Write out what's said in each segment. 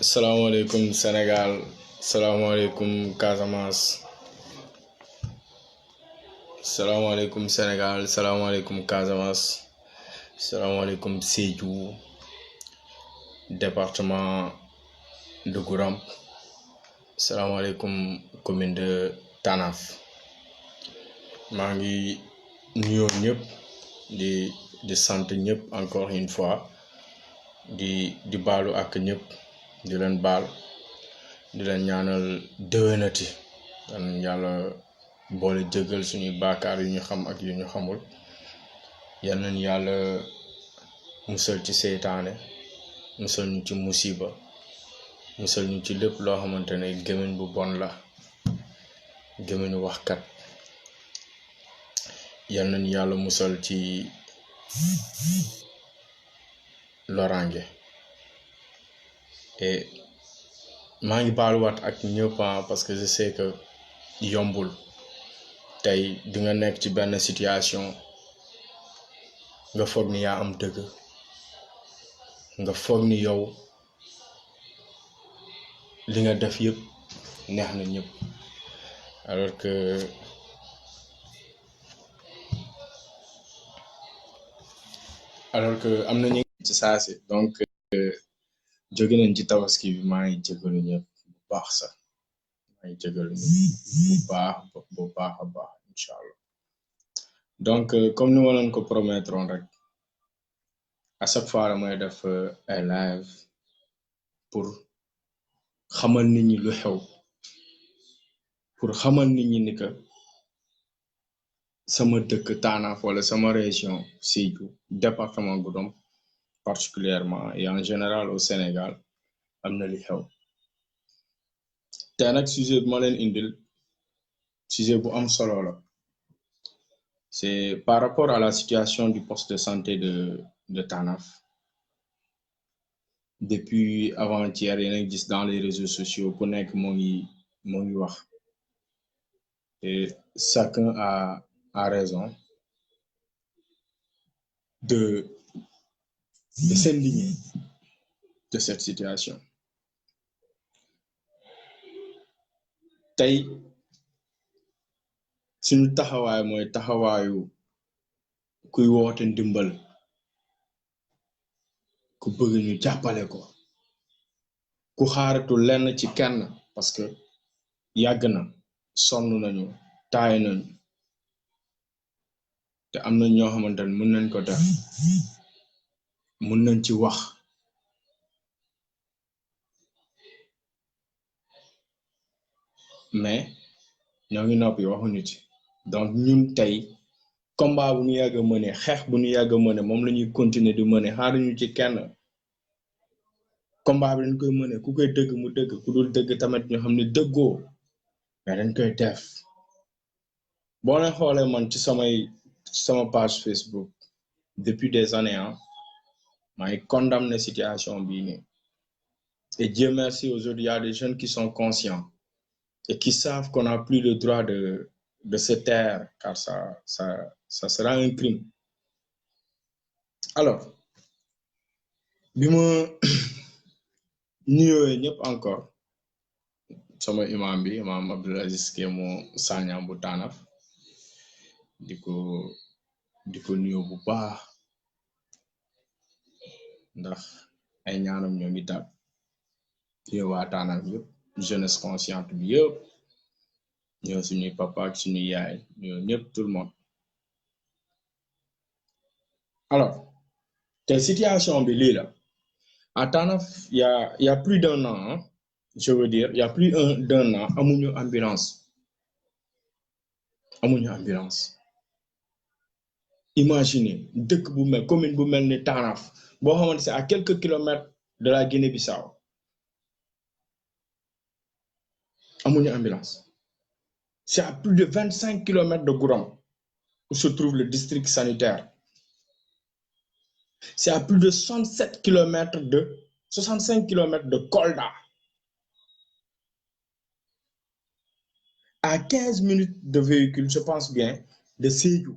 Salaamaaleykum Sénégal, salaamaaleykum Casamance, salaamaaleykum Sénégal, salaamaaleykum Casamance, salaamaaleykum Sédhiou, département de Gouramp, salaamaaleykum commune de Tanaf. maa ngi nuyoo ñëpp di sant ñëpp encore une fois di baalu ak ñëpp di leen baal di leen ñaanal déwénati dan yàlla boole jéggal suñuy baakaar yu ñu xam ak yu ñu xamul yal nañ yàlla musal ci seytaane musal ñu ci musiba musal ñu ci lépp loo xamante ne gémmiñ bu bon la gémmiñu waxkat yal nañ yàlla musal ci loraange et maa ngi baaluwaat ak ñëpp parce que je sais que yombul tey di nga nekk ci benn situation nga foog ni yaa am dëgg nga foog ni yow li nga def yëpp neex na ñëpp alors que am na ñu ci saa si donc jóge nañ ci tabaski bi maa ngi jégalu ñëpp bu baax sax maa ngi jégalu ñëpp bu baax a baax incha allah donc comme ni ma leen ko promettre rek à chaque fois damay def ay live pour xamal nit ñi lu xew pour xamal nit ñi ni que sama dëkk Tanaf wala sama région Sédhiou département Goudomp particulièrement et en général au Sénégal am na li xew te nag sujet bi ma leen indil sujet bu am solo la c'est par rapport à la situation du poste de santé de Tanaf depuis avant-hier yéen a gis dans les réseaux sociaux ku nekk moo ngi wax et chacun a raison de s'indigner de cette situation tey suñu taxawaay mooy taxawaayu kuy woote ndimbal ku bëgg ñu jàppale ko ku xaaratu lenn ci kenn parce que yàgg na sonn nañu taay nañu te am na ñoo xamante ne mën nañ ko def mën nañ ci wax mais ñoo ngi noppi waxuñu ci donc ñun tey combat bu ñu yàgg a mëne xeex bu ñu yàgg a mëne moom la ñuy continuer di mëne xaaruñu ci kenn combat bi dañ koy mëne ku koy dëgg mu dëgg ku dul dëgg tamit ñu xam ne dëggoo mais dañ koy def boo leen xoolee man ci sama page Facebook depuis des années maa ngi condamné situation bii nii et Dieu merci aujourd'hui il y a des jeunes qui sont conscients et qui savent qu'on n'a plus le droit de se taire car ça sera un crime alors bi ma nuyoo ñëpp encore sama imam bi imam Abdoul Aziz Kémo Sagna bu Tanaf di ko nuyoo bu baax ndax ay ñaanam ñoo ngi dal yow waa Tanaf yëpp jeunesse consciente bi yëpp ñoo suñuy papa ak suñuy yaay ñoo ñëpp tout le monde alors te situation bi lii la à Tanaf il y a plus d'un an je veux dire il y a plus d'un an amuñu ambulance imaginez dëkk bu mel commune bu mel ni Tanaf boo xamante c'est à quelques kilomètres de la Guinée-Bissau amuñu ambulance c'est à plus de 25 kilomètres de Goudomp où se trouve le district sanitaire c'est à plus de 65 kilomètres de Kolda à 15 minutes de véhicule je pense bien de Sédhiou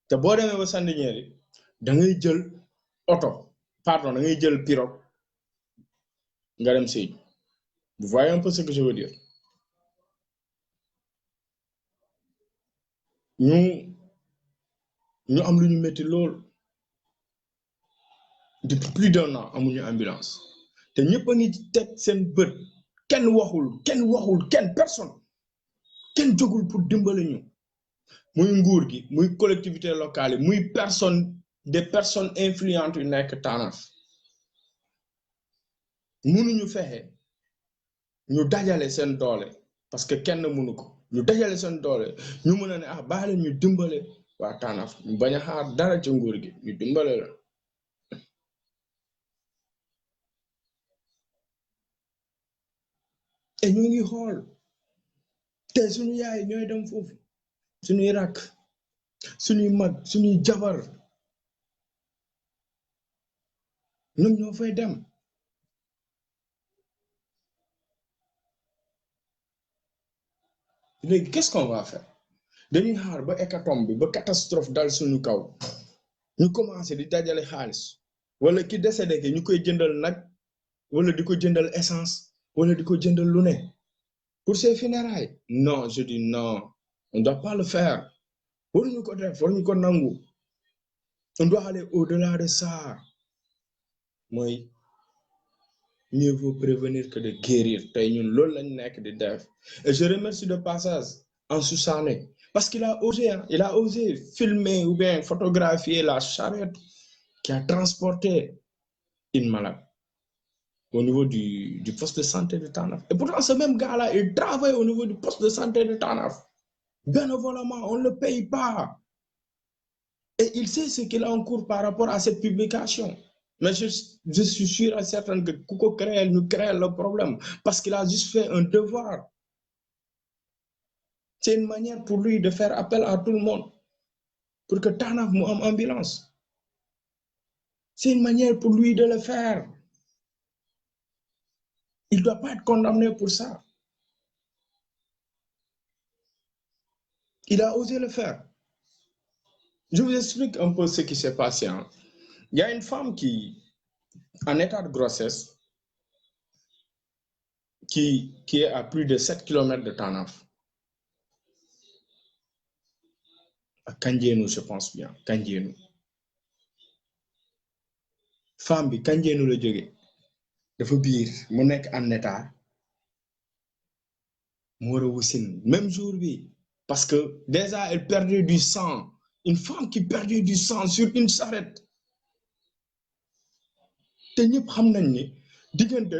te boo demee ba Sandiniéry da ngay jël pirogue nga dem Sédhiou. Vous voyez un peu ce que je veux dire. ñu am lu ñu métti lool depuis plus d'un an amuñu ambulance te ñëpp a ngi teg seen bët kenn waxul personne kenn jógul pour dimbali ñu muy nguur gi muy collectivité locale yi muy des personnes influentes yu nekk Tanaf mënuñu fexe ñu dajale seen doole parce que kenn mënu ko ñu dajale seen doole ñu mën a ne baale ñu dimbale waa Tanaf ñu bañ a xaar dara ci nguur gi ñu dimbale la. te ñu ngi xool te suñu yaay ñooy dem foofu suñuy rakk suñuy mag suñuy jabar ñoom ñoo fay dem léegi qu'est-ce qu'on va faire dañuy xaar ba hécatombe bi ba catastrophe dal suñu kaw ñu commencé di dajale xaalis wala ki décédé ke ñu koy jëndal nag wala di ko jëndal essence wala di ko jëndal lu ne pour ses funérailles non je dis non on doit pas le faire waruñu ko def waruñu ko nangu on doit aller au-delà de ça mooy mieux vaut prévenir que de guérir tey ñun loolu lañ nekk di def et je remercie de passage Ansou Sané parce qu'il a osé filmer ou bien photographier la charrette qui a transporté une malade au niveau du poste de santé de Tanaf. Et pourtant, ce même gars-là, il travaille au niveau du poste de santé de Tanaf. Bénévolement, on ne le paye pas. Et il sait ce qu'il a en cours par rapport à cette publication. Mais je suis sûr et certain que Kouko nous crée le problème parce qu'il a juste fait un devoir. C'est une manière pour lui de faire appel à tout le monde pour que Tanaf ait une ambulance. C'est une manière pour lui de le faire. Il ne doit pas être condamné pour ça. Il a osé le faire. Je vous explique un peu ce qui s'est passé. Il y a une femme qui, en état de grossesse, qui est à plus de 7 km de Tanaf. À Kandjénou, je pense bien. Kandjénou. Femme bi Kandjénou la jóge dafa biir mu nekk en état mu war a wasin même jour bi parce que déjà elle perdait du sang une femme qui perdait du sang sur une charrette te ñëpp xam nañ ni diggante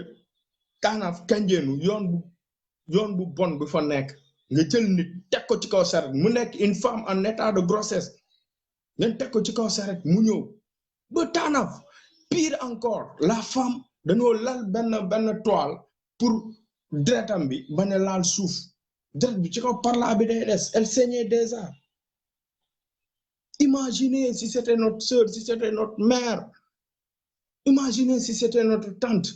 Tanaf Kandjénou yoon bu bon bi fa nekk nga jël nit teg ko ci kaw charrette mu nekk une femme en état de grossesse ngeen teg ko ci kaw charrette mu ñëw ba Tanaf pire encore la femme dañoo lal benn toile pour deretam bi bañ a laal suuf deret bi ci kaw parla bi day des elle saignait déjà. Imaginez si c'était notre sœur, si c'était notre mère, imaginez si c'était notre tante,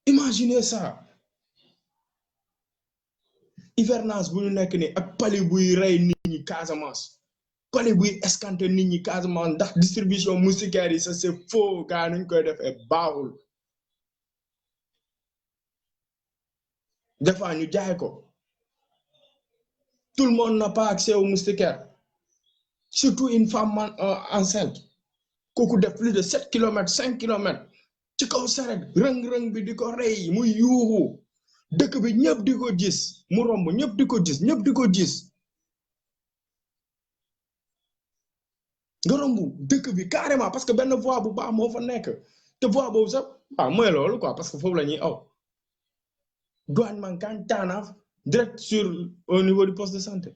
imaginez ça. Hivernage bu ñu nekk ni ak pali buy rey nit ñi Casamance pali buy escanté nit ñi Casamance ndax distribution moustiquaire yi ça c'est faux gaa nuñ koy defee baaxul des fois ñu jaay ko tout le monde n'a pas accès aux moustiquaires surtout une femme enceinte kooku def plus de 7 kilomètres 5 kilomètres ci kaw saret rëng-rëng bi di ko rey muy yuuxu dëkk bi ñëpp di ko gis mu romb ñëpp di ko gis ñëpp di ko gis nga romb dëkk bi carrément parce que benn voie bu baax moo fa nekk te voie boobu sax waaw mooy loolu quoi parce que foofu la ñuy aw douane mankan Tanaf direct sur au niveau du poste de santé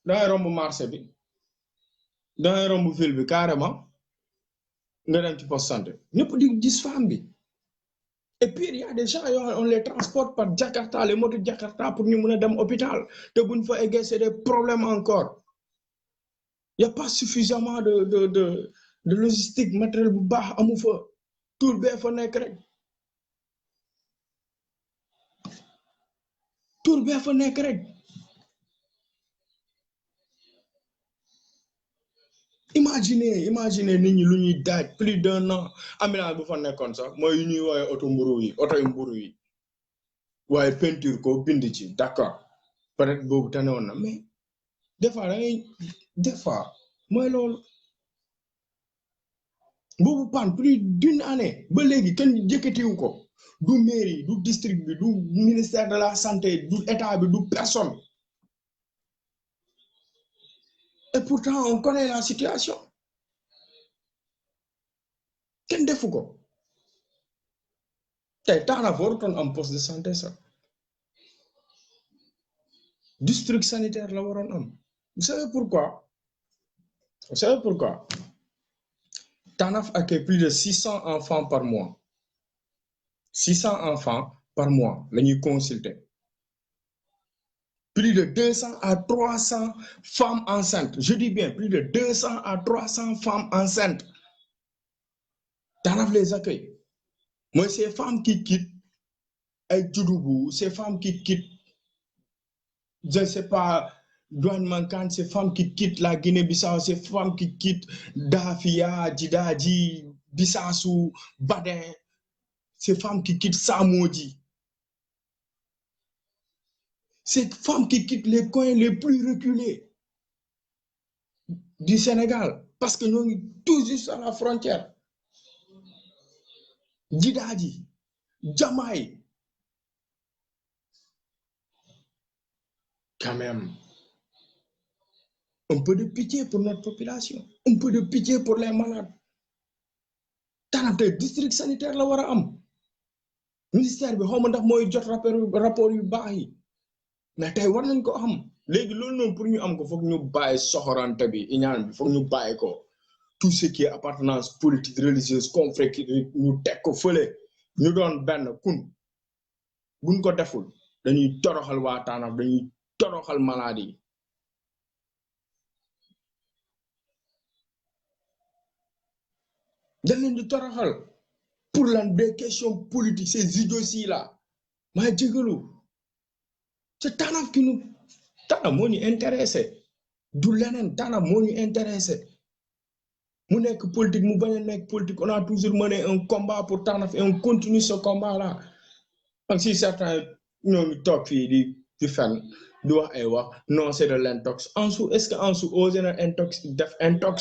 dangay romb marché bi dangay romb ville bi carrément nga dem ci poste santé ñëpp di gis femme bi et puis il y a des gens on les transporte par Jakarta les motos Jakarta pour ñu mën a dem hôpital te buñ fa eggee c'est des problèmes encore il y a pas suffisamment de logistique matériel bu baax amu fa tout bee fa nekk rek tout bee fa nekk rek imaginez nit ñi lu ñuy daaj plus d'un an ambulance bu fa nekkoon sax mooy yu ñuy woowee oto yu mburu yi waaye peinture ko bind ci d'accord peut-être boobu tane woon na mais des fois des fois mooy loolu boobu pan plus d'une année ba léegi kenn jëkkatiwu ko du mairie du district bi du ministère de la santé du état bi du personne et pourtant on connaît la situation kenn defu ko tey Tanaf warutoon am poste de santé sax district sanitaire la waroon am vous savez pourquoi Tanaf accueille plus de 600 enfants par mois 600 enfants par mois la ñuy consulter plus de 200 à 300 femmes enceintes je dis bien plus de 200 à 300 femmes enceintes Tanaf les accueille mooy ces femmes qui quittent ay Diouloubou ces femmes qui quittent je ne sais pas Douane Mankane ces femmes qui quittent la Guinée-Bissau ces femmes qui quittent Dafia Djidji Bissassou Badin ces femmes qui quittent Samodi ces femmes qui quittent les coins les plus reculés du Sénégal parce que ñoo ngi tout juste à la frontière Djidji Jamaï quand même un peu de pitié pour notre population un peu de pitié pour les malades Tanaf tey district sanitaire la war a am ministère bi xaw ma ndax mooy jot rapport yu baax yi mais tey war nañ ko am léegi loolu noonu pour ñu am ko foog ñu bàyyi soxorante bi iñaan bi foog ñu bàyyi ko tout ce qui est appartenance politique religieuse confrérie ñu teg ko fële ñu doon benn kun buñ ko deful dañuy toroxal waa Tanaf dañuy toroxal maladie yi dañ leen di toroxal pour des questions politiques ces idioties là maa jégalu c'est Tanaf qui nous Tanaf moo ñu intéressé du leneen Tanaf moo ñu intéressé mu nekk politique mu bañ a nekk politique on a toujours mené un combat pour Tanaf et on continue ce combat là donc si certains ñoo ngi toog fii di fenn di wax ay wax non c'est de l'intox Ansou est-ce que Ansou osé na def intox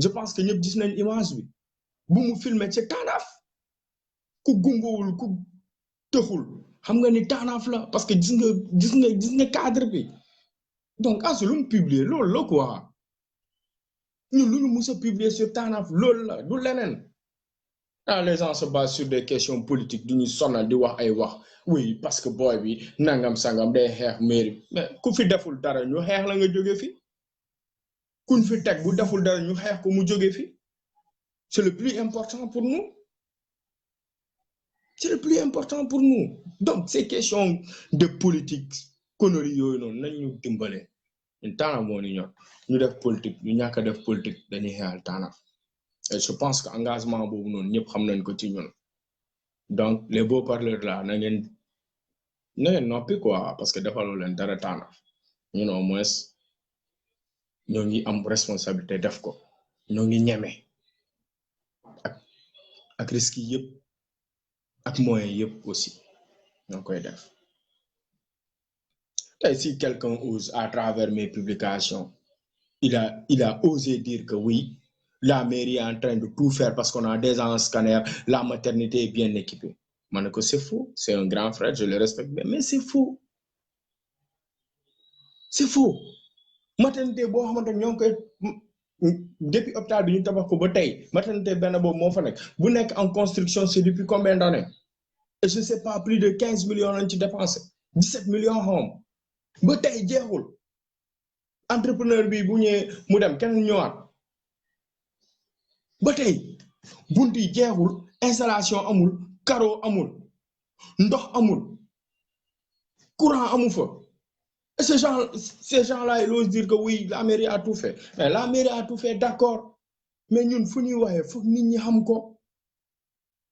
je pense que ñëpp gis nañ image bi bu mu filmé ci Tanaf ku gumbuwul ku tëxul xam nga ni Tanaf la parce que gis nga cadre bi donc Ansou lu mu publier loolu la quoi ñun lu ñu mus a publier sur Tanaf loolu la du leneen les gens se basent sur des questions politiques du ñu sonal di wax ay wax oui parce que boy bi nangam sangam day xeex mairie mais ku fi deful dara ñu xeex la nga jóge fi kuñ fi teg bu deful dara ñu xeex ko mu jóge fi c'est le plus important pour nous c'est le plus important pour nous donc ces questions de politique conneries yooyu noonu nañ ñu dimbale ñun Tanaf moo ni ñor ñu def politique ñu ñàkk a def politique dañuy xeexal Tanaf et je pense que engagement boobu noonu ñëpp xam nañ ko ci ñun donc les beaux parleurs là na ngeen noppi quoi parce que defaloo leen dara Tanaf ñun au moins ñoo ngi am responsabilité def ko ñoo ngi ñeme ak risque yëpp ak moyens yëpp aussi ñoo koy def et si quelqu'un ose à travers mes publications il a osé dire que oui la mairie est en train de tout faire parce qu'on a déjà un scanner la maternité est bien équipée man ko c'est faux c'est un grand frère je le respecte bien mais c'est faux maternité boo xamante ñoo ngi koy depuis hôpital bi ñu tabax ko ba tey maternité benn boobu moo fa nekk bu nekk en construction c'est depuis combien d'années et je sais pas plus de 15 millions lañ ci dépensé 17 millions xawma ba tey jeexul entrepreneur bi bu ñëwee mu dem kenn ñëwaat ba tey bunt yi jeexul installation amul carreau amul ndox amul courant amu fa et ces gens-là ils osent dire que oui la mairie a tout fait mais la mairie a tout fait d'accord mais ñun fu ñuy waxee foog nit ñi xam ko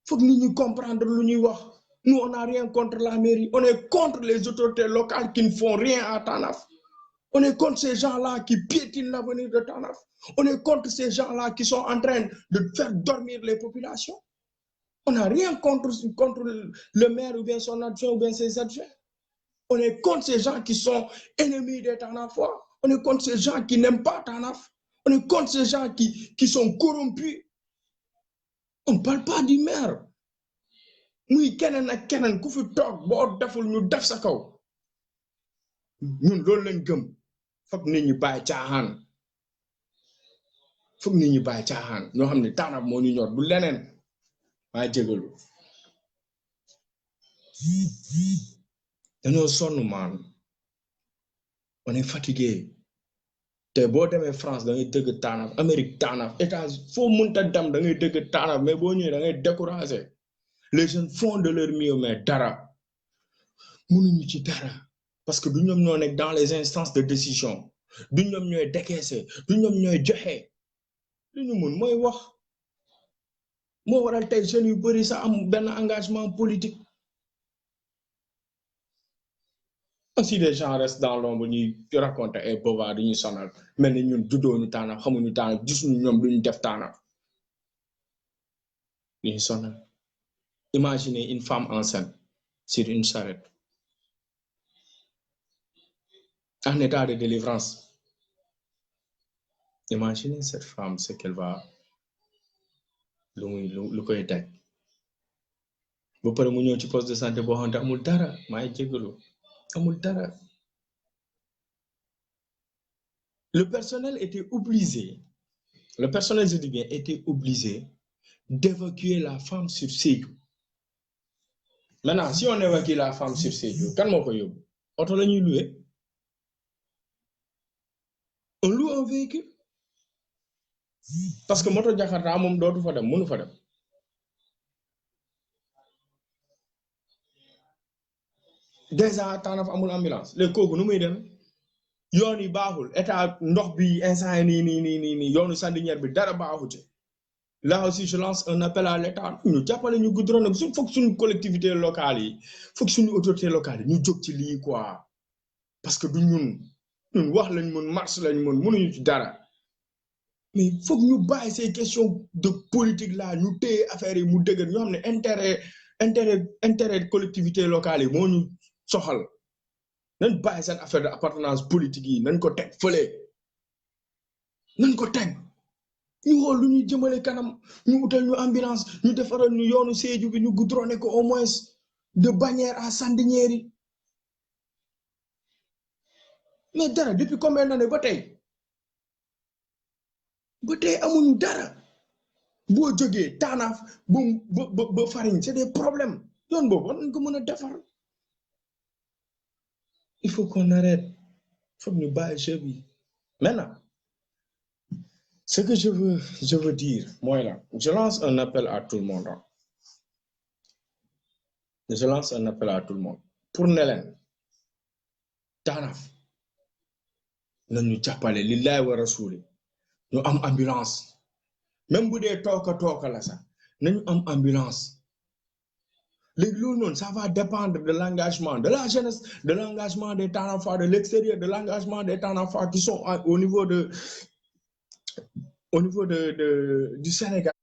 foog nit ñi comprendre lu ñuy wax nous on n'a rien contre la mairie on est contre les autorités locales qui ne font rien à Tanaf on est contre ces gens-là qui piétinent l'avenir de Tanaf On est contre ces gens-là qui sont en train de faire dormir les populations. On n'a rien contre le maire ou bien son adjoint ou bien ses adjoints. On est contre ces gens qui sont ennemis des Tanafois. On est contre ces gens qui n'aiment pas Tanaf. On est contre ces gens qui sont corrompus. On ne parle pas du maire. Muy keneen ak keneen ku fi toog boo deful ñu def sa kaw ñun loolu lañ gëm foog nit ñi bàyyi caaxaan foog nit ñi bàyyi caaxaan ñoo xam ne Tanaf moo ñu ñor du leneen maa jégalu dañoo sonn maan on est fatigué te boo demee France da ngay dëgg Tanaf Amérique Tanaf États-Unis foo mënta dem da ngay dëgg Tanaf mais boo ñëwee da ngay découragé les jeunes font de leur mieux mais dara mënuñu ci dara parce que du ñoom ñoo nekk dans les instances de décision du ñoom ñooy décaisser du ñoom ñooy joxe li ñu mun mooy wax moo waral tey jeunes yu bëri sax am benn engagement politique aussi des gens restent dans l'ombre ñuy raconter ay bobards du ñu sonal mel ni ñun juddoo ñu Tanaf xamuñu Tanaf gisuñu ñoom lu ñu def Tanaf du ñu sonal imaginez une femme enceinte sur une charrette en état de délivrance. Imaginez cette femme, ce qu'elle va lu koy daj ba pare mu ñëw ci poste de santé boo xamante amul dara maay jégalu amul dara le personnel était obligé le personnel je dis bien était obligé d'évacuer la femme sur Sédhiou maintenant si on évacue la femme sur Sédhiou kan moo ko yóbbu oto la ñuy louer on loue un véhicule parce que moto Jakarta moom dootu fa dem mënu fa dem déjà Tanaf amul ambulance léegi kooku nu muy dem yoon yi baaxul état ndox bi instant yi nii yoonu Sandinière bi dara baaxu ci là aussi je lance un appel à l'état ñu jàppale ñu goudron nag foog suñu collectivité locale yi foog suñu autorité locale yi ñu jóg ci lii quoi parce que du ñun wax lañ mën marche lañ mën mënuñu ci dara mais foog ñu bàyyi ces questions de politique là ñu téye affaire yi mu dëgër ñoo xam ne intérêt collectivité locale yi moo ñu soxal nañ bàyyi seen affaire de appartenance politique yi nañ ko teg fële nañ ko teg ñu xool lu ñuy jëmale kanam ñu utal ñu ambulance ñu defaral ñu yoonu Sédhiou bi ñu goudronné ko au moins de Bagnères à Sandiniéry mais dara depuis combien d'années ba tey amuñu dara boo jógee Tanaf ba Fariñ c'est des problèmes yoon boobu war nañ ko mën a defar il faut qu'on arrête foog ñu bàyyi jeu bi maintenant ce que je veux dire mooy la je lance un appel à tout le monde je lance un appel à tout le monde pour ne leen Tanaf nañu jàppale lillahi wa rasuli ñu am ambulance même bu dee tooka la sax nañu am ambulance léegi loolu noonu ça va dépendre de l'engagement de la jeunesse de l'engagement des Tanafois de l'extérieur de l'engagement des Tanafois qui sont au niveau du Sénégal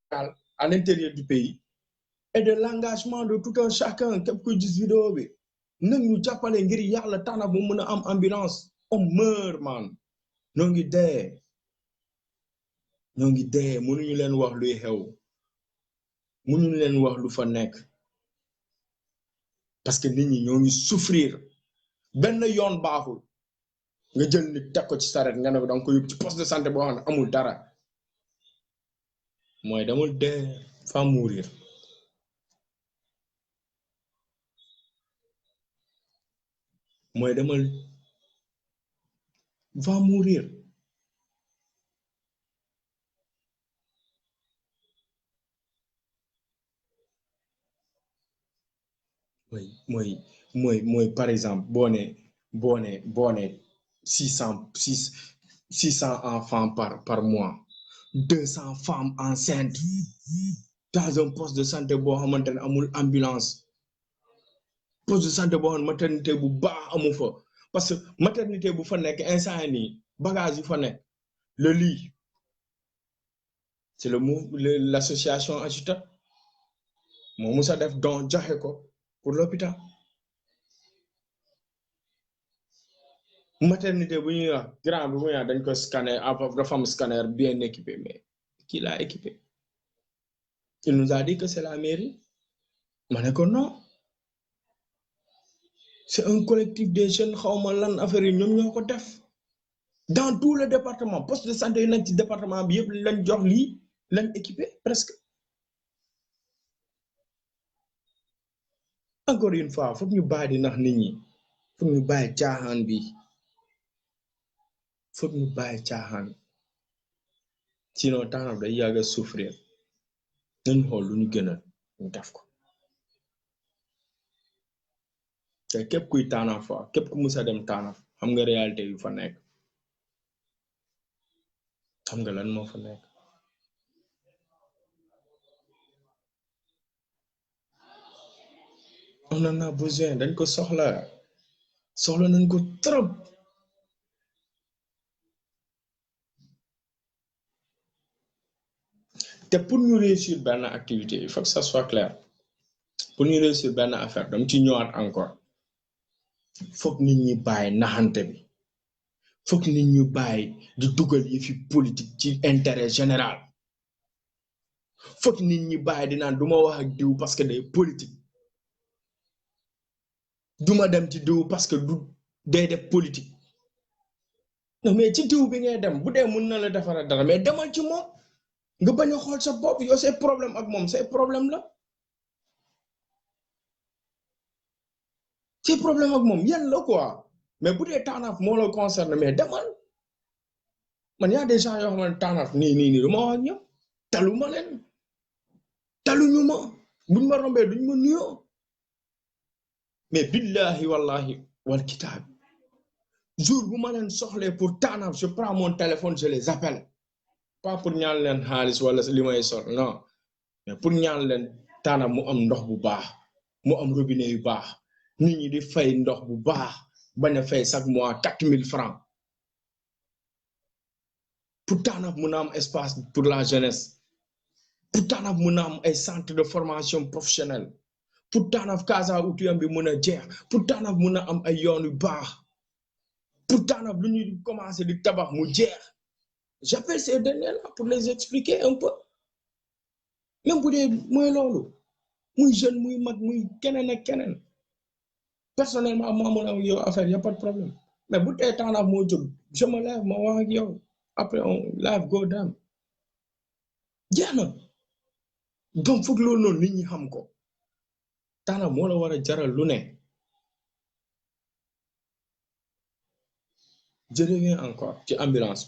à l'intérieur du pays et de l'engagement de tout un chacun képp kuy gis vidéo bi nag ñu jàppale ngir yàlla Tanaf mu mën a am ambulance on meurt man ñoo ngi dee mënuñu leen wax luy xew mënuñu leen wax lu fa nekk parce que nit ñi ñoo ngi souffrir benn yoon baaxul nga jël nit teg ko ci saret nga ne ko danga ko yóbbu ci poste de santé boo xam ne amul dara mooy damul dee fa mourir mooy demal va mourir mooy par exemple boo ne 600 enfants par mois 200 femmes enceintes dans un poste de santé boo xamante ne amul ambulance poste de santé boo xam ne maternité bu baax amu fa parce que maternité bu fa nekk instant nii bagage yu fa nekk le lit c'est l'association Agita moo musa def don joxe ko pour l'hôpital maternité bu ñuy wax grand bi muy wax dañ ko scanner dafa am scanner bien équipé mais qui l'a équipé il nous a dit que c'est la mairie ma ne ko non c'est un collectif des jeunes xawma lan affaire yi ñoom ñoo ko def dans tout le département poste de santé yi nekk ci département bi yëpp lañ jox lii lañ équipé presque encore une fois foog ñu bàyyi di nax nit ñi foog ñu bàyyi caaxaan bi foog ñu bàyyi caaxaan sinon Tanaf day yàgg a souffrir nañ xool lu ñu gënal ñu def ko te képp kuy Tanaf fa képp ku musa dem Tanaf xam nga réalité yu fa nekk xam nga lan moo fa nekk on en a besoin dañ ko soxla nañ ko trop te pour ñu réussir benn activité il faut que ça soit clair pour ñu réussir benn affaire dama ci ñëwaat encore foog nit ñi bàyyi naxante bi foog nit ñu bàyyi di dugal yi fi politique ci intérêt général foog nit ñi bàyyi di naan duma wax ak diw parce que day politique duma dem ci diw parce que du day def politique non mais ci diw bi ngay dem bu dee mun na la defara dara mais demal ci moom nga bañ a xool sa bopp yow say problème ak moom say problème la say problème ak moom yan la quoi mais bu dee Tanaf moo la concerne mais demal man y a des gens yoo xam ne Tanaf nii duma wax ak ñoom taluma leen taluñu ma buñ ma rombee duñ ma nuyoo mais billahi wallahi wal kitaab jour bu ma leen soxlee pour Tanaf je prends mon téléphone je les appelle pas pour ñaan leen xaalis wala li may sol non mais pour ñaan leen Tanaf mu am ndox bu baax mu am robinet yu baax nit ñi di fay ndox bu baax bañ a fay chaque mois 4000 francs pour Tanaf mun a am espace pour la jeunesse pour Tanaf mun a am ay centre de formation professionnelle pour Tanaf Casa Outuyam bi mun a jeex pour Tanaf mun a am ay yoon yu baax pour Tanaf lu ñuy commencé di tabax mu jeex j'appelle ces derniers là pour les expliquer un peu même bu dee mooy loolu muy jeune muy mag muy keneen ak keneen personnellement maa mun a am yow affaire y a pas de problème mais bu dee Tanaf moo jóg je me lève ma wax ak yow après on live go down jeex na donc foog loolu noonu nit ñi xam ko Tanaf moo la war a jaral lu ne je reviens encore ci ambulance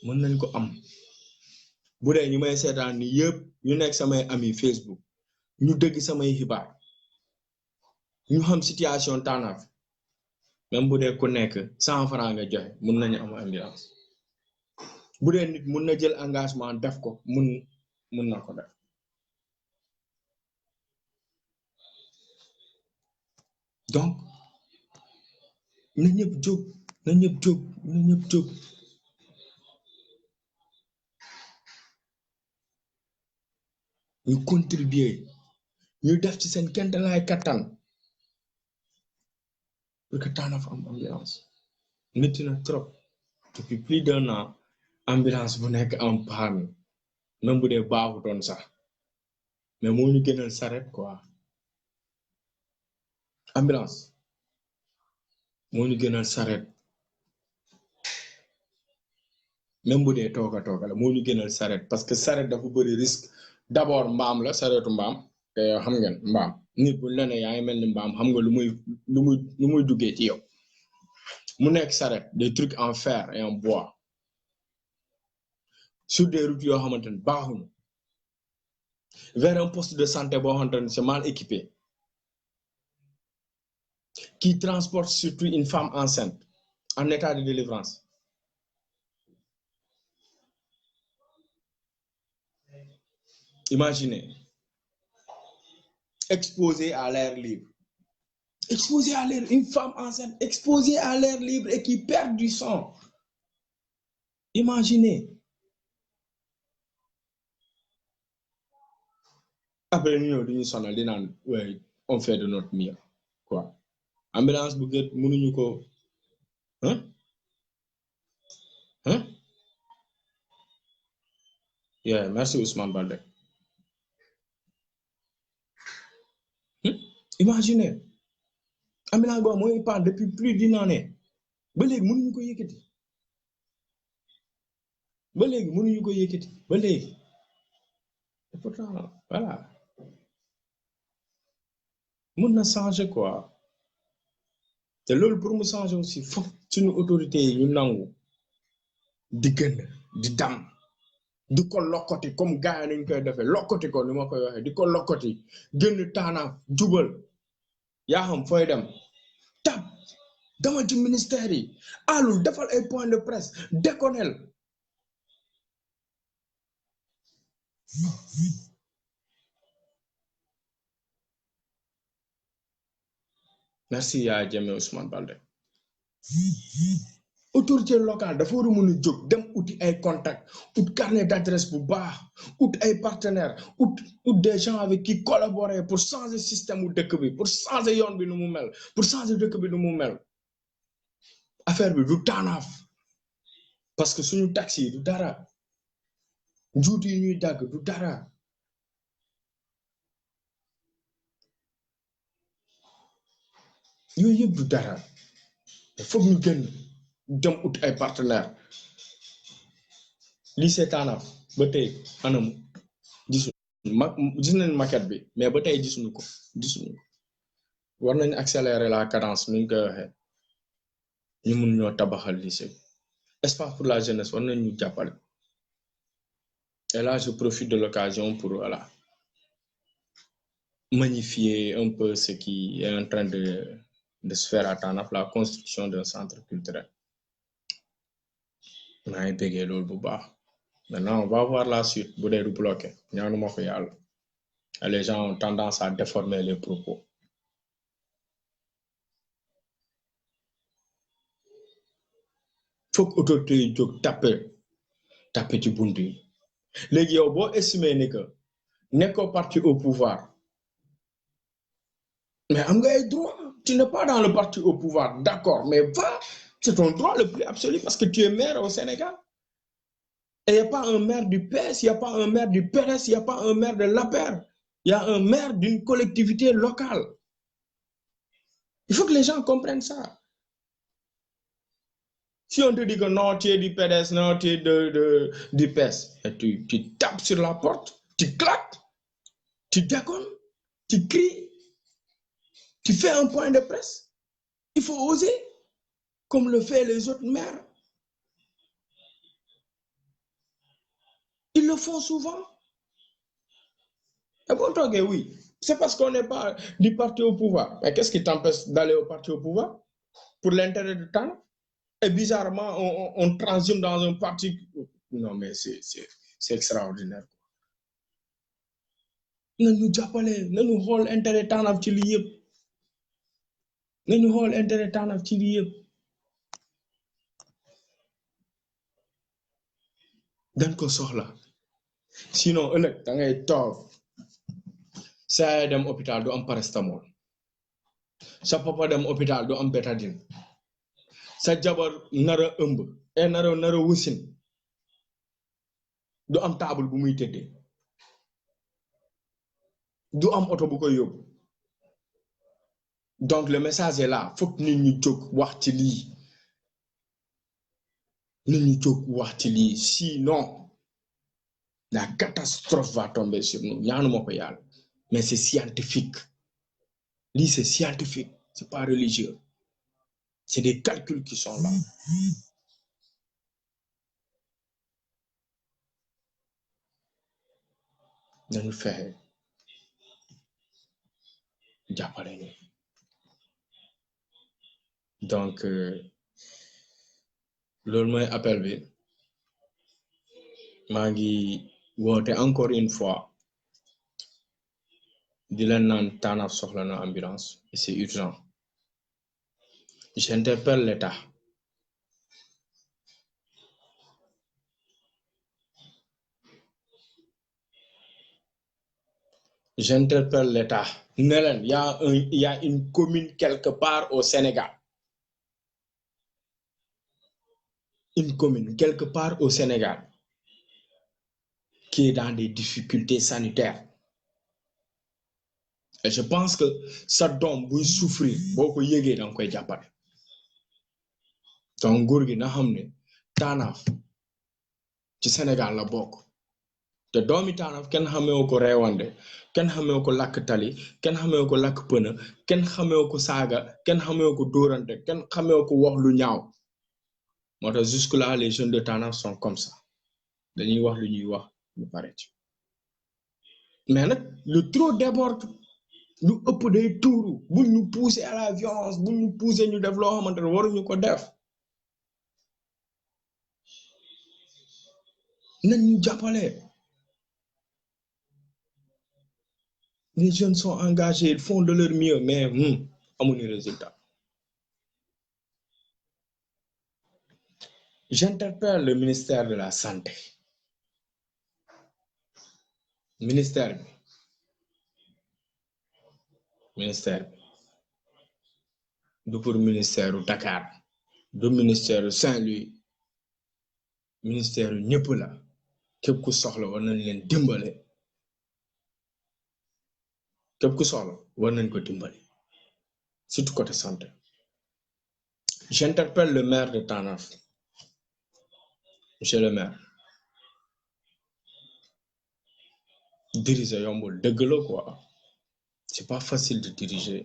mun nañ ko am bu dee ñu may seetaan ni yëpp ñu nekk samay ami Facebook ñu dégg samay xibaar ñu xam situation Tanaf même bu dee ku nekk 100 francs nga joxe mun nañu am ambulance bu dee nit mun na jël engagement def ko mun na ko def donc na ñëpp jóg ñu contribuer ñu def ci seen kentalaay kattan pour que Tanaf am ambulance métti na trop depuis plus d'un an ambulance bu nekk en panne même bu dee baaxutoon sax mais moo ñu gënal saret quoi ambulance moo ñu gënal saret même bu dee tooga la moo ñu gënal saret parce que saret dafa bëri risque d'abord mbaam la saretu mbaam te xam ngeen mbaam nit bu la ne yaa ngi mel ni mbaam xam nga lu muy duggee ci yow mu nekk saret des trucs en fer et en bois sur des routes yoo xamante ne baaxuñu vers un poste de santé boo xamante ne c'est mal équipé qui transporte surtout une femme enceinte en état de délivrance imaginez exposée à l'air libre. Exposée à l'air, une femme enceinte exposée à l'air libre et qui perd du sang. Imaginez. Après, nous sommes ouais, on fait de notre mieux. Quoi? Ambulance, vous êtes, nous hein? Hein? Yeah, merci Ousmane Balde. Imaginez. Ambulance, moi, il parle depuis plus d'une année. Ba léegi mënuñu ko yëkkati. Ba léegi mënuñu ko yëkkati. Ba léegi. Et pourtant, voilà. Mën na changer quoi. Te loolu pour mu changer aussi foog suñu autorité yi ñu nangu di gën di dam di ko lokkoti comme gars yi nañ koy defee lokkoti ko ni ma koy waxee di ko lokkoti gën taanaaf jubal yaa xam fooy dem tab dama ci ministère yi alul defal ay point de presse déconnel merci yaa Jammeh Ousmane Balde autorité locale dafa war a mën a jóg dem uti ay contact ut carnet d'adresse bu baax ut ay partenaires ut des gens avec qui collaborer pour changer système u dëkk bi pour changer yoon bi nu mu mel pour changer dëkk bi nu mu mel affaire bi du taanaaf parce que suñu taxi yi du dara njuut yi ñuy dagg du dara yooyu yëpp du dara foog ñu gën dem ut ay partenaires lii c'est taanaaf ba tey anamu gis nañ maquette bi mais ba tey gisuñu ko war nañ accélérer la cadence ni ñu koy waxee ñu mun ñoo tabaxal lycée espace pour la jeunesse war nañ ñu jàppale et là je profite de l'occasion pour voilà magnifier un peu ce qui est en train de se faire à Tanaf, la construction d'un centre culturel maa ngi bëggee loolu bu baax maintenant on va voir la suite bu dee du bloqué ñaanuma ko yàlla les gens ont tendance à déformer les propos foog autorité yi jóg tapé ci bunt yi léegi yow boo estimé ni que nekkoo parti au pouvoir mais am nga ay droit tu n'es pas dans le parti au pouvoir d'accord mais va c'est ton droit le plus absolu parce que tu es maire au Sénégal et il n'y a pas un maire du PS, il n'y a pas un maire du PRS, il n'y a pas un maire de l'APR, il y a un maire d'une collectivité locale. Il faut que les gens comprennent ça. Si on te dit que non, tu es du PDS, non, tu es du PS, et tu tapes sur la porte, tu claques, tu déconnes, tu cries, tu fais un point de presse. Il faut oser, comme le font les autres maires. Ils le font souvent. Et bon, toi, oui, c'est parce qu'on n'est pas du parti au pouvoir. Mais qu'est-ce qui t'empêche d'aller au parti au pouvoir? Pour l'intérêt du temps? Et bizarrement, on transime dans un parti. Non, mais c'est extraordinaire. Nous japonais, nous xool intérêt Tanaf ci lii yëpp nañu xool intérêt Tanaf ci lii yëpp dañ ko soxla sinon ëllëg da ngay toog saa dem hôpital du am paracétamol sa papa dem hôpital du am bétadine sa jabar nara ëmb et nara wusin du am table bu muy tëddee du am oto bu koy yóbbu donc le message est là faut que nit ñu jóg wax ci lii nit ñu jóg wax ci lii sinon la catastrophe va tomber sur nous ñaanuma ko yàlla mais c'est scientifique lii c'est scientifique c'est pas religieux c'est des calculs qui sont là nañu fexe jàppale ñu donc loolu mooy appel bi maa ngi woote encore une fois di leen naan Tanaf soxla na ambulance et c'est urgent. J'interpelle l'État. J'interpelle l'État. Ne leen y a une commune quelque part au Sénégal. Une commune quelque part au Sénégal qui est dans des difficultés sanitaires. Et je pense que sa doom buy souffrir boo ko yëgee danga koy jàppale. donc nguur gi na xam ne Tanaf ci Sénégal la bokk te doomi Tanaf kenn xamee ko reewande kenn xamee ko lakk tali kenn xamee ko lakk pëna kenn xamee ko saaga kenn xamee ko dóorante kenn xamee ko wax lu ñaaw moo tax jusque là les jeunes de Tanaf sont comme ça dañuy wax lu ñuy wax lu pare ci mais nag le trop déborde lu ëpp day tuuru buñ ñu pousser à la violence buñ ñu pousser ñu def loo xamante ne waruñu ko def nañ ñu jàppale. Les jeunes sont engagés, ils font de leur mieux, mais amuñu résultat. J'interpelle le ministère de la Santé. Ministère du pour ministère du Dakar du ministère du Saint-Louis ministère ñëpp la képp ku soxla war nañ leen dimbale képp ku soxla war nañ ko dimbale surtout côté santé. J'interpelle le maire de Tanaf. Monsieur le maire, diriger yombul dëgg la quoi. C'est pas facile de diriger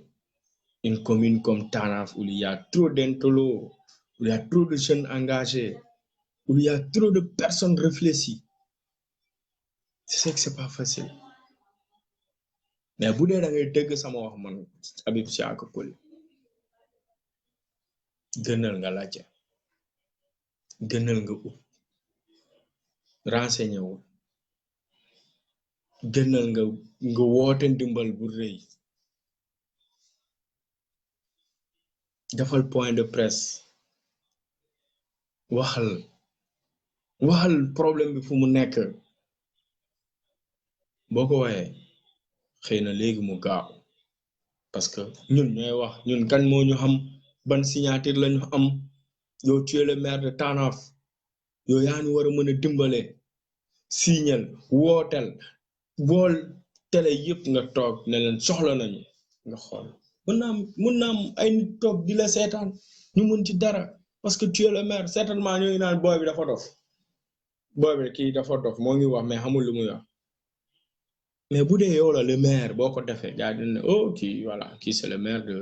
une commune comme Tanaf où il y a trop d'intellos, où il y a trop de jeunes engagés, où il y a trop de personnes réfléchies. Je sais que c'est pas facile. Mais bu dee da ngay dëgg sama wax man Habib Siaka Coly gënal nga laajte gënal nga ut renseigné wu gënal nga woote ndimbal bu rëy defal point de presse waxal problème bi fu mu nekk boo ko waxee xëy na léegi mu gaaw parce que ñun ñooy wax ñun kan moo ñu xam ban signature lañu am yow tu es le maire de Tanaf yow yaa ñu war a mën a dimbale signal wootel bool télé yëpp nga toog ne leen soxla nañu nga xool mën naa am ay nit toog di la seetaan ñu mën ci dara parce que tu es le maire certainement ñooy naan booy bi dafa dof booy bi kii dafa dof moo ngi wax mais xamul lu muy wax mais bu dee yow la le maire boo ko defee gaa yi ne oh kii voilà kii c'est le maire de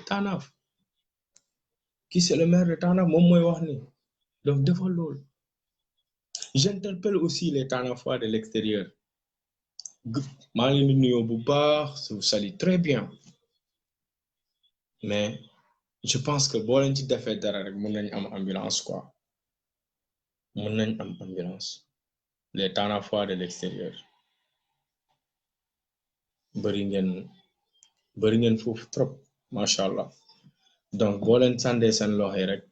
Tanaf kii c'est le maire de Tanaf moom mooy wax ni donc defal loolu. J'interpelle aussi les Tanafois de l'extérieur maa ngi leen di nuyoo bu baax je vous salue très bien mais je pense que boo leen ci defee dara rek mën nañ am ambulance quoi mën nañ am ambulance les Tanafois de l'extérieur bëri ngeen foofu trop macha allah donc boo leen sàndee seen loxo yi rek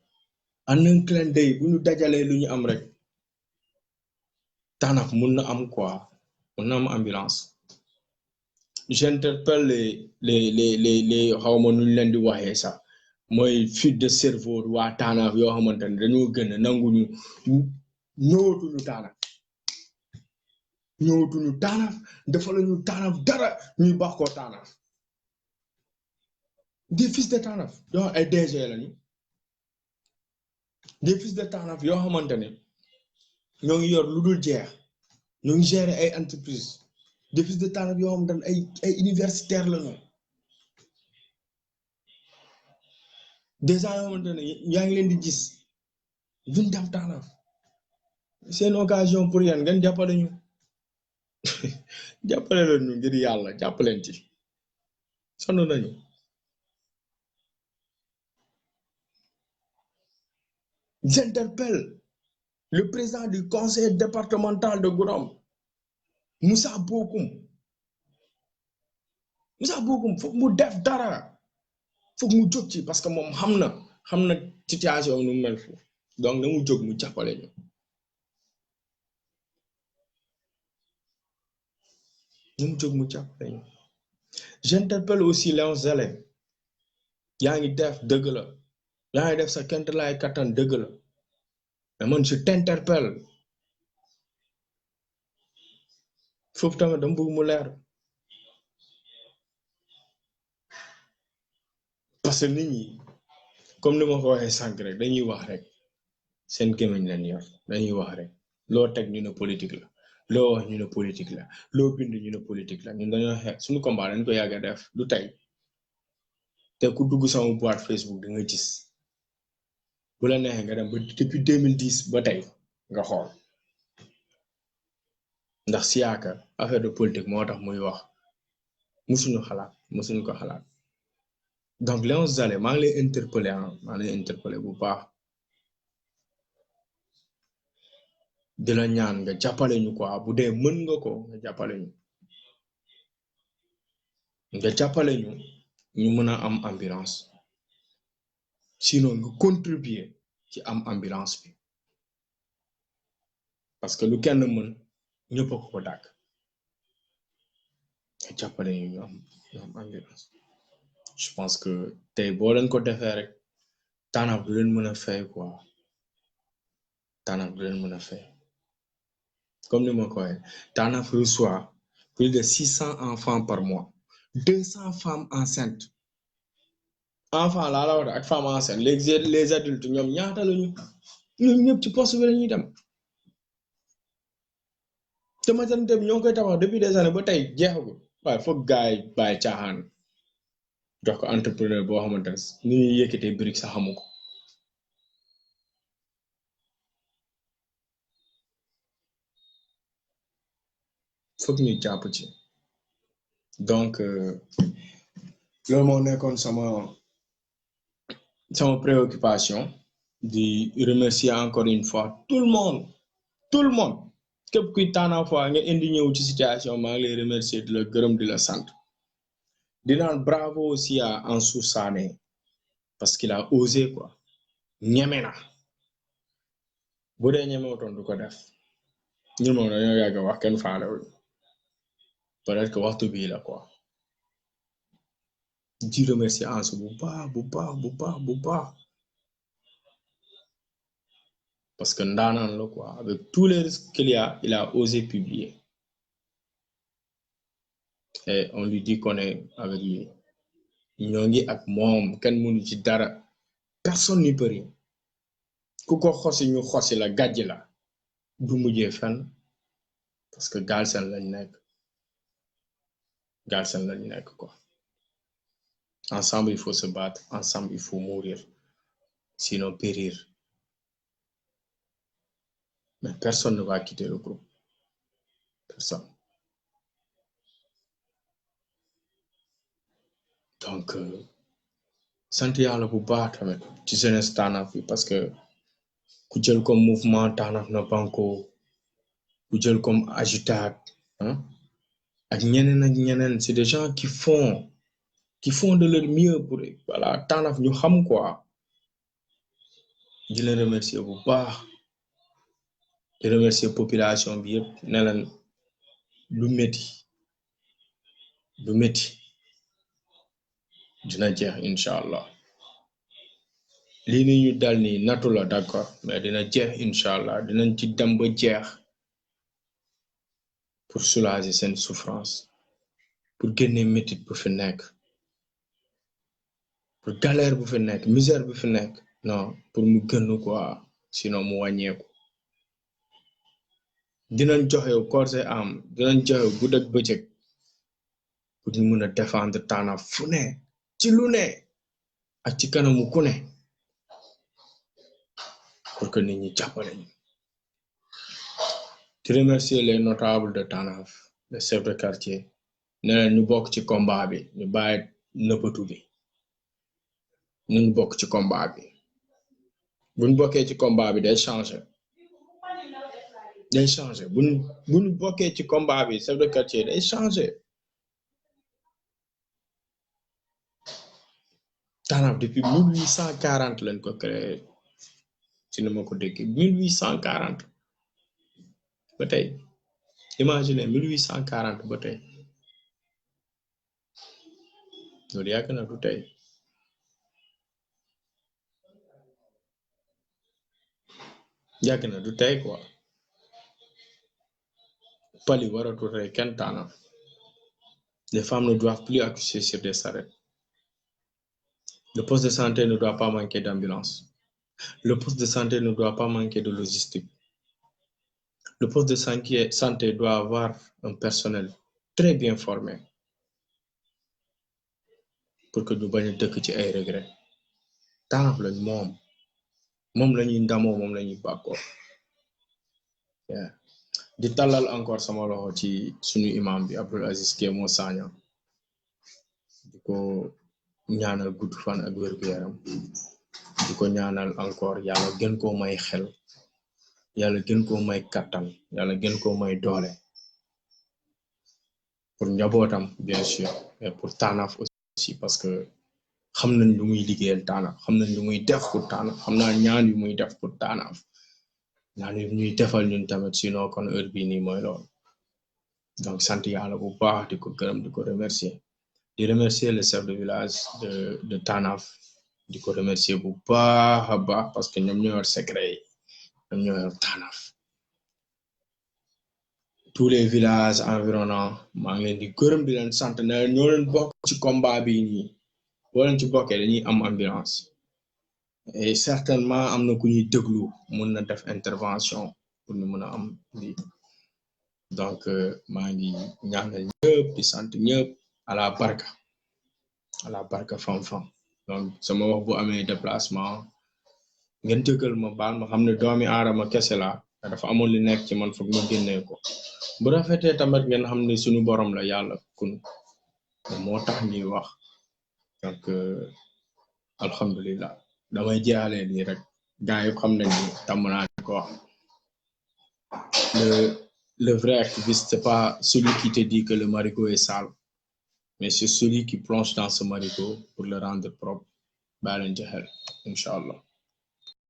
en un clin d'œil bu ñu dajalee lu ñu am rek Tanaf mun na am quoi mun na am ambulance. J'interpelle les xawma nu leen di waxee sax mooy fuite de cerveau waa Tanaf yoo xamante ne dañoo gën a nanguñu ñëwatuñu Tanaf dafa lañu Tanaf dara ñuy baax ko Tanaf des fils de Tanaf yoo ay DG lañu des fils de Tanaf yoo xamante ne ñoo ngi yor lu dul jeex ñoo ngi gérer ay entreprise des fils de Tanaf yoo xamante ne ay universitaire la ñu des gens yoo xamante ne yaa ngi leen di gis duñ dem Tanaf c'est une occasion pour yéen ngeen jàppale ñu jàppale leen ñu ngir yàlla jàppaleen ci sonn nañu. J'interpelle le président du conseil départemental de Goudomp Moussa Bokoum Moussa Bokum foog mu def dara foog mu jóg ci parce que moom xam na situation nu mel foofu donc na mu jóg mu jàppale ñu j'interpelle aussi Léon Zélé yaa ngi def dëgg la yaa ngi def sa kent laay kattan dëgg la mais man je t'interpelle foofu tamit dama bëgg mu leer parce que nit ñi comme ni ma ko waxee sànq rek dañuy wax rek seen gémmiñ leen yor dañuy wax rek loo teg ñu ne politique la loo wax ñu ne politique la loo bind ñu ne politique la ñun dañoo xeex suñu combat dañ ko yàgg a def du tey te ku dugg sama boîte Facebook da nga gis bu la neexee nga dem ba depuis 2010 ba tey nga xool ndax siyaaka affaire de politique moo tax muy wax musuñu ko xalaat donc Léon Zélé maa ngi lay interpellé bu baax di la ñaan nga jàppale ñu quoi bu dee mën nga ko nga jàppale ñu mën a am ambulance sinon nga contribuer ci am ambulance bi parce que lu kenn mën ñëpp a ko dàkk nga jàppale ñu am ambulance je pense que tey boo leen ko defee rek Tanaf du leen mën a fay quoi Tanaf du leen mën a fay comme ni ma ko waxee Tanaf reçoit plus de 600 enfants par mois 200 femmes enceintes enfants laa la wax ak femmes enceintes les adultes ñoom ñaata lañu ñoom ñëpp ci poste bi la ñuy dem te maternité bi ñoo koy tabax depuis des années ba tey jeexagul waaye foog gars yi bàyyi caaxaan jox ko entrepreneur boo xamante ne ni ñuy yëkkatee brique sax xamu ko foog ñu jàpp ci donc loolu moo nekkoon sama préoccupation di remercier encore une fois tout le monde képp kuy Tanaf fois nga indi ñëw ci situation maa ngi lay remercier di la gërëm di la sant di naan bravo aussi à Ansou Sané parce qu'il a osé quoi ñeme na bu dee ñemewutoon du ko def ñun moom dañoo yàgg wax kenn faalewul peut-être que waxtu bii la quoi di remercier Ansou bu baax parce que ndaanaan la quoi avec tous les risques qu'il y a il a osé publier et on lui dit qu'on est avec lui ñoo ngi ak moom kenn mënu ci dara personne n'y peut rien ku ko xosi ñu xosi la gàjj la du mujjee fenn parce que Galsen lañ nekk quoi ensemble il faut se battre ensemble il faut mourir sinon périr mais personne ne va quitter le groupe personne donc sant yàlla bu baax tamit ci jeunesse Tanaf bi parce que ku jël comme mouvement Tanaf na banko ku jël comme Agitat ak ñeneen c'est des gens qui font de leur mieux pour voilà Tanaf ñu xam quoi di leen remercier bu baax di remercier population bi yëpp ne leen lu métti dina jeex incha allah lii ni ñu dal nii nattu la d'accord mais dina jeex incha allah dinañ ci dem ba jeex pour soulager seen souffrance pour génne métit bu fi nekk pour galère bu fi nekk misère bu fi nekk non pour mu gën quoi sinon mu wàññeeku dinañ joxe corps et âme dinañ joxe guddi ak bëccëg pour ñu mën a défendre Tanaf fu ne ci lu ne ak ci kanamu ku ne pour que nit ñi jàppale ñu di remercier les notables de Tanaf les chefs de quartier ne leen ñu bokk ci combat bi ñu bàyyi nëbbatu bi ñu bokk ci combat bi buñ bokkee ci combat bi day changer buñ bokkee ci combat bi chef de quartier day changer TANAF depuis 1840 lañ ko créé ci ni ma ko déggee 1840 ba tey imaginez 1840 ba tey loolu yàgg na du tey yàgg na du tey quoi pali waratul rey kenn TANAF les femmes ne doivent plus accoucher sur des sarrets le poste de santé ne doit pas manquer d'ambulance le poste de santé ne doit pas manquer de logistique le poste de santé doit avoir un personnel très bien formé pour que ñu bañ a dëkk ci ay regret TANAF lañ moom la ñuy ndamoo moom la ñuy bàkkoo di tàllal encore sama loxo ci suñu imam bi Abdul Aziz Kémo Sagna di ko ñaanal gudd fan ak wér-gu-yaram di ko ñaanal encore yàlla gën koo may xel yàlla gën koo may kattan yàlla gën koo may doole pour njabootam bien sûr mais pour TANAF aussi parce que xam nañ lu muy liggéeyal TANAF xam nañ lu muy def pour TANAF xam naa ñaan yu muy def pour TANAF ñaan yu ñuy defal ñun tamit sinon kon heure bii nii mooy loolu donc sant yàlla bu baax di ko gërëm di ko remercier di remercier le chef de village de TANAF di ko remercier bu baax a baax parce que ñoom ñoo yor secret yi ñoom ñoo yor TANAF tous les villages environnants maa ngi leen di gërëm di leen sant ne ñoo leen bokk ci combat bi nii boo leen ci bokkee dañuy am ambulance et certainement am na ku ñuy déglu mun na def intervention pour ñu mun a am lii donc maa ngi ñaanal ñëpp di sant ñëpp à la barka fam-fam donc sama wax bu amee déplacement ngeen jëgal ma baal ma xam ne doomi aadama kese la dafa amoon li nekk ci man foog ma génnee ko bu rafetee tamit ngeen xam ne suñu borom la yàlla kun moo tax ñuy wax donc alhamdulilah damay jeexalee nii rek gars yi xam nañ ni tàmm naa ko wax le vrai activiste c'est pas celui qui te dit que le marigot est sale mais c'est celui qui plonge dans ce marigot pour le rendre propre bàyyi leen ci xel incha allah